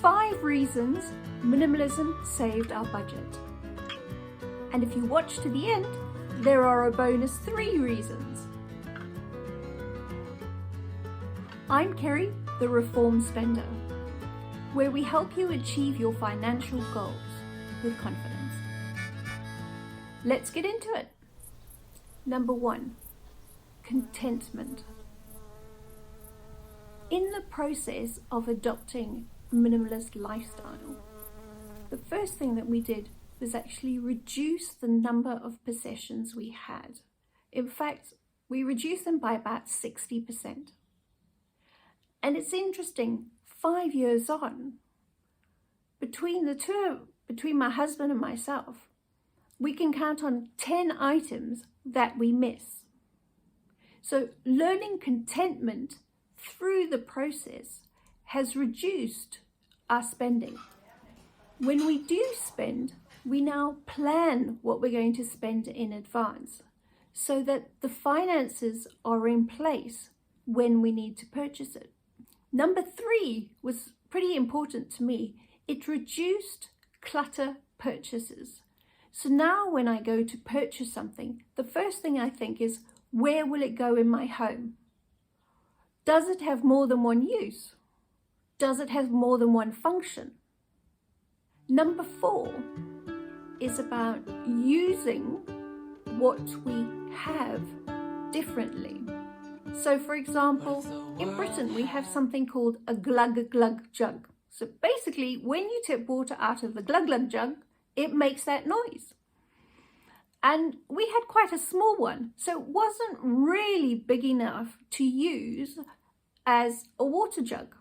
5 reasons minimalism saved our budget. And if you watch to the end, there are a bonus 3 reasons. I'm Kerry, the Reformed Spender, where we help you achieve your financial goals with confidence. Let's get into it. Number 1, contentment. In the process of adopting a minimalist lifestyle, the first thing that we did was actually reduce the number of possessions we had. In fact, we reduced them by about 60%. And it's interesting, 5 years on, between my husband and myself, we can count on 10 items that we miss. So learning contentment through the process has reduced our spending. When we do spend, we now plan what we're going to spend in advance so that the finances are in place when we need to purchase it. Number 3 was pretty important to me. It reduced clutter purchases. So now when I go to purchase something, the first thing I think is, where will it go in my home? Does it have more than one use? Does it have more than one function? Number 4 is about using what we have differently. So for example, in Britain, we have something called a glug-glug jug. So basically, when you tip water out of the glug-glug jug, it makes that noise. And we had quite a small one, so it wasn't really big enough to use as a water jug.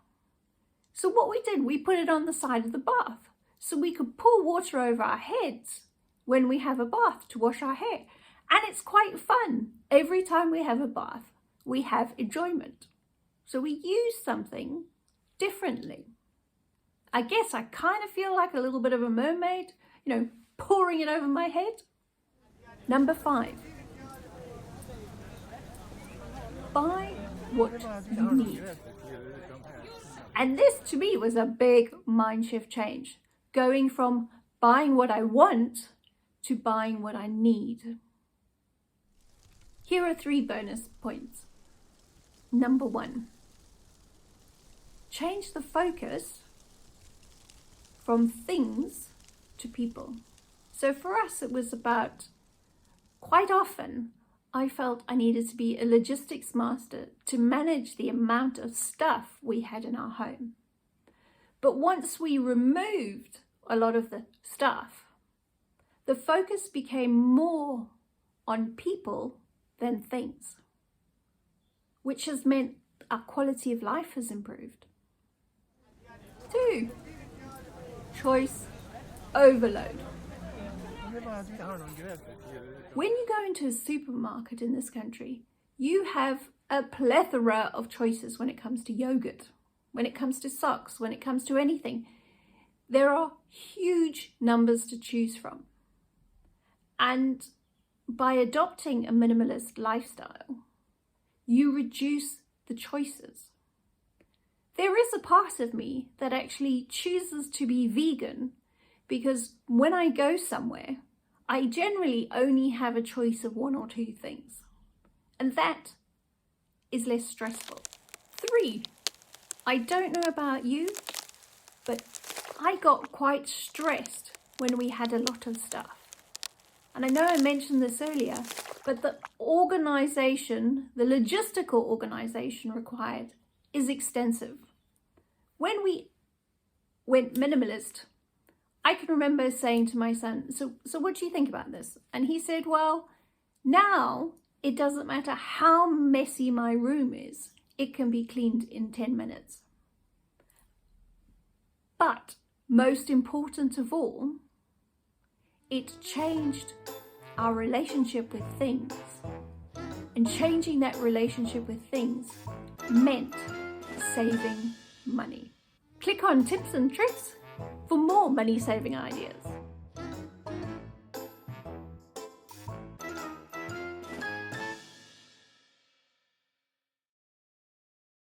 So what we did, we put it on the side of the bath so we could pour water over our heads when we have a bath to wash our hair. And it's quite fun. Every time we have a bath, we have enjoyment. So we use something differently. I guess I kind of feel like a little bit of a mermaid, pouring it over my head. Number 5, buy what you need. And this to me was a big mind shift change, going from buying what I want to buying what I need. Here are 3 bonus points. Number 1, change the focus from things to people. So for us, it was about, quite often, I felt I needed to be a logistics master to manage the amount of stuff we had in our home. But once we removed a lot of the stuff, the focus became more on people than things, which has meant our quality of life has improved. 2, choice overload. When you go into a supermarket in this country, you have a plethora of choices when it comes to yogurt, when it comes to socks, when it comes to anything. There are huge numbers to choose from. And by adopting a minimalist lifestyle, you reduce the choices. There is a part of me that actually chooses to be vegan because when I go somewhere, I generally only have a choice of 1 or 2 things. And that is less stressful. 3, I don't know about you, but I got quite stressed when we had a lot of stuff. And I know I mentioned this earlier, but the organization, the logistical organization required is extensive. When we went minimalist, I can remember saying to my son, so what do you think about this? And he said, well, now it doesn't matter how messy my room is, it can be cleaned in 10 minutes. But most important of all, it changed our relationship with things. And changing that relationship with things meant saving money. Click on tips and tricks for more money saving ideas.